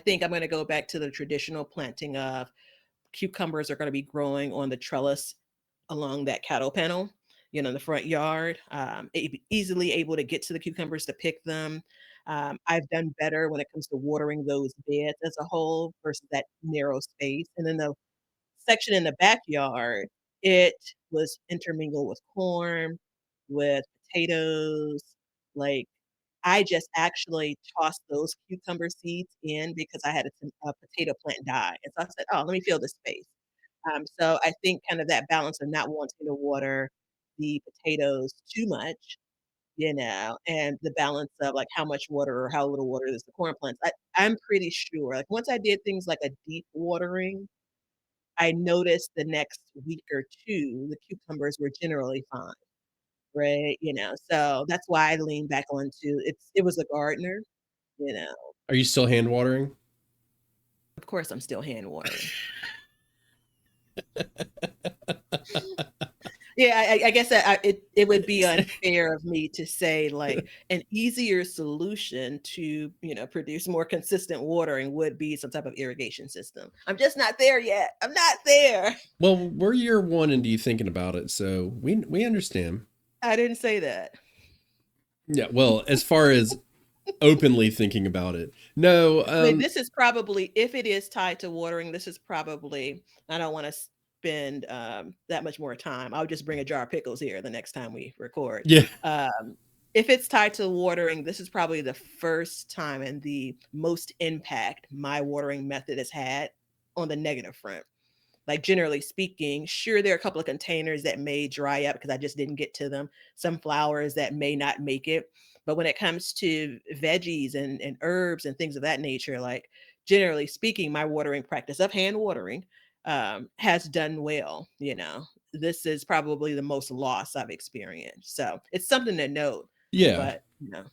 think I'm going to go back to the traditional planting of cucumbers are going to be growing on the trellis along that cattle panel, in the front yard. Easily able to get to the cucumbers to pick them. I've done better when it comes to watering those beds as a whole versus that narrow space. And then the section in the backyard, it was intermingled with corn, with potatoes. Like, I just actually tossed those cucumber seeds in because I had a potato plant die, and so I said, "Oh, let me fill this space." So I think kind of that balance of not wanting to water the potatoes too much, and the balance of, like, how much water or how little water is the corn plants. I'm pretty sure, like, once I did things like a deep watering, I noticed the next week or 2, the cucumbers were generally fine, right? So that's why I lean back onto it was a gardener, you know. Are you still hand watering? Of course, I'm still hand watering. Yeah, I guess that it would be unfair of me to say, like, an easier solution to, produce more consistent watering would be some type of irrigation system. I'm just not there yet. I'm not there. Well, we're year one into you thinking about it, so we understand. I didn't say that. Yeah, well, as far as openly thinking about it, no. I mean, this is probably if it is tied to watering, this is probably I don't wanna spend, that much more time. I'll just bring a jar of pickles here the next time we record. Yeah, If it's tied to watering, this is probably the first time and the most impact my watering method has had on the negative front. Like, generally speaking, sure, there are a couple of containers that may dry up because I just didn't get to them, some flowers that may not make it. But when it comes to veggies and herbs and things of that nature, like, generally speaking, my watering practice of hand watering has done well. This is probably the most loss I've experienced. So it's something to note, yeah. but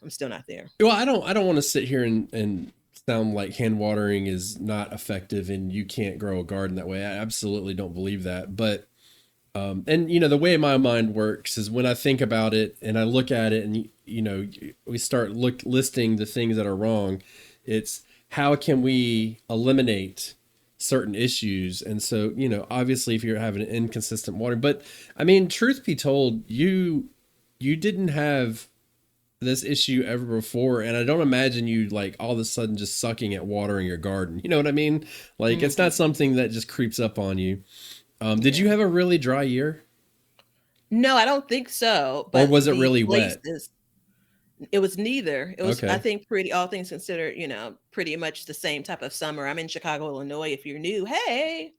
I'm still not there. Well, I don't want to sit here and sound like hand watering is not effective and you can't grow a garden that way. I absolutely don't believe that. But and the way my mind works is when I think about it and I look at it and we start listing the things that are wrong. It's how can we eliminate certain issues? And so obviously if you're having an inconsistent water, but I mean, truth be told, you didn't have this issue ever before, and I don't imagine you like all of a sudden just sucking at watering your garden. You know what I mean? Like it's not Mhm. something that just creeps up on you. Did you Yeah. have a really dry year, No, I don't think so. or But was it the really wet? places It was neither. It was, I Okay. think, pretty all things considered, pretty much the same type of summer. I'm in Chicago, Illinois, if you're new. Hey.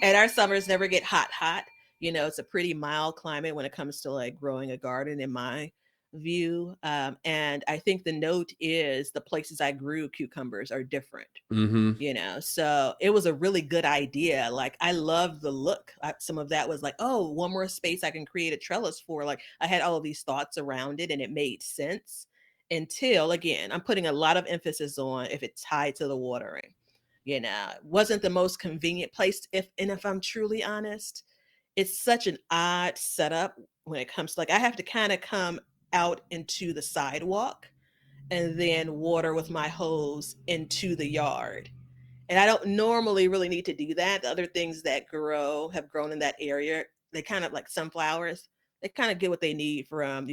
And our summers never get hot, hot. It's a pretty mild climate when it comes to like growing a garden in my view. And I think the note is the places I grew cucumbers are different. Mm-hmm. So it was a really good idea. Like, I love the look. Some of that was like, oh, one more space I can create a trellis for. Like, I had all of these thoughts around it and it made sense until, again, I'm putting a lot of emphasis on if it's tied to the watering. It wasn't the most convenient place. If I'm truly honest, it's such an odd setup when it comes to, like, I have to kind of come out into the sidewalk and then water with my hose into the yard, and I don't normally really need to do that. The other things that have grown in that area, they kind of like sunflowers. They kind of get what they need from,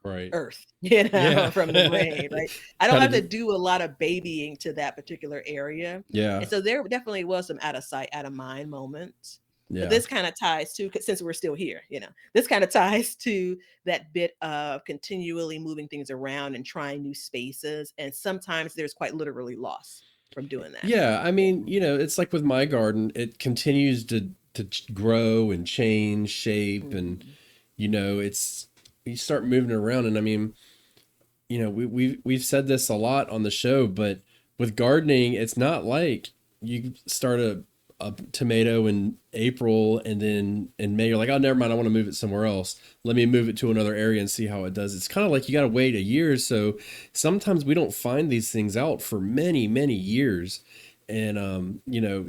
Right. earth, Yeah. from the rain, right? I don't Kind of have to just do a lot of babying to that particular area. yeah. And so there definitely was some out of sight, out of mind moments. But Yeah. this kind of ties to, 'cause since we're still here, this kind of ties to that bit of continually moving things around and trying new spaces. And sometimes there's quite literally loss from doing that. Yeah, I Yeah. mean, it's like with my garden, it continues to grow and change shape, and Mhm. it's you start moving around, and I mean, we've said this a lot on the show, but with gardening, it's not like you start a tomato in April and then in May you're like, oh, never mind, I want to move it somewhere else. Let me move it to another area and see how it does. It's kind of like you got to wait a year. So sometimes we don't find these things out for many, many years. And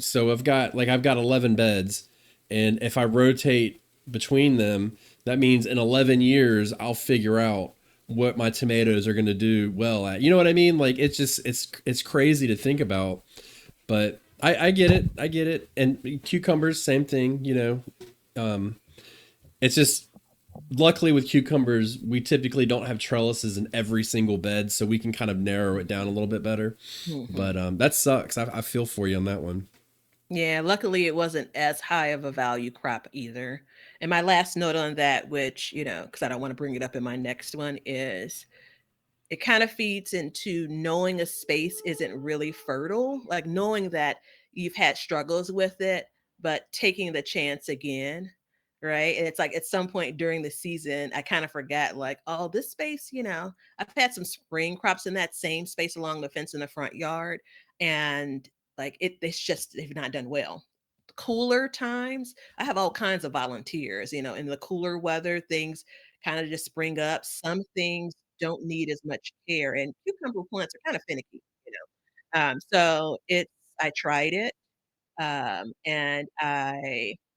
so I've got 11 beds, and if I rotate between them, that means in 11 years I'll figure out what my tomatoes are going to do well at. You know what I mean? Like it's just it's crazy to think about, but I get it. I get it. And cucumbers, same thing, you know. It's just luckily with cucumbers, we typically don't have trellises in every single bed, so we can kind of narrow it down a little bit better. Mhm. But that sucks. I feel for you on that one. Yeah, luckily it wasn't as high of a value crop either. And my last note on that, which, because I don't want to bring it up in my next one, is it kind of feeds into knowing a space isn't really fertile, like knowing that you've had struggles with it, but taking the chance again. Right. And it's like at some point during the season, I kind of forgot, like, oh, this space, I've had some spring crops in that same space along the fence in the front yard. And like it's just, they've not done well. Cooler times, I have all kinds of volunteers, in the cooler weather, things kind of just spring up. Some things don't need as much care, and cucumber plants are kind of finicky, so I tried it, and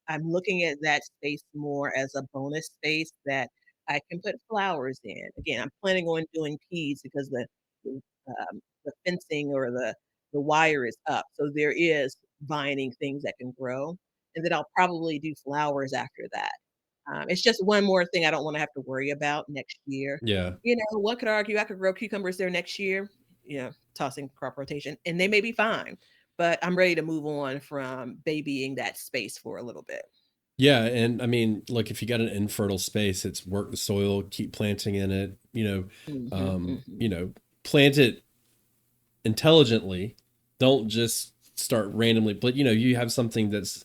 I'm looking at that space more as a bonus space that I can put flowers in. Again, I'm planning on doing peas because the fencing or the wire is up, so there is vining things that can grow, and then I'll probably do flowers after that. It's just one more thing I don't want to have to worry about next year. Yeah. One could argue I could grow cucumbers there next year, tossing crop rotation, and they may be fine. But I'm ready to move on from babying that space for a little bit. Yeah, and I mean, look, if you got an infertile space, it's work the soil, keep planting in it, Mhm, mhm. plant it intelligently. Don't just start randomly, but you have something that's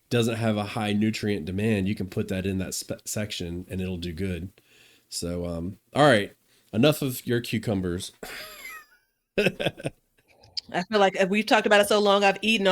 doesn't have a high nutrient demand, you can put that in that section and it'll do good. So, all right, enough of your cucumbers. I feel like we've talked about it so long, I've eaten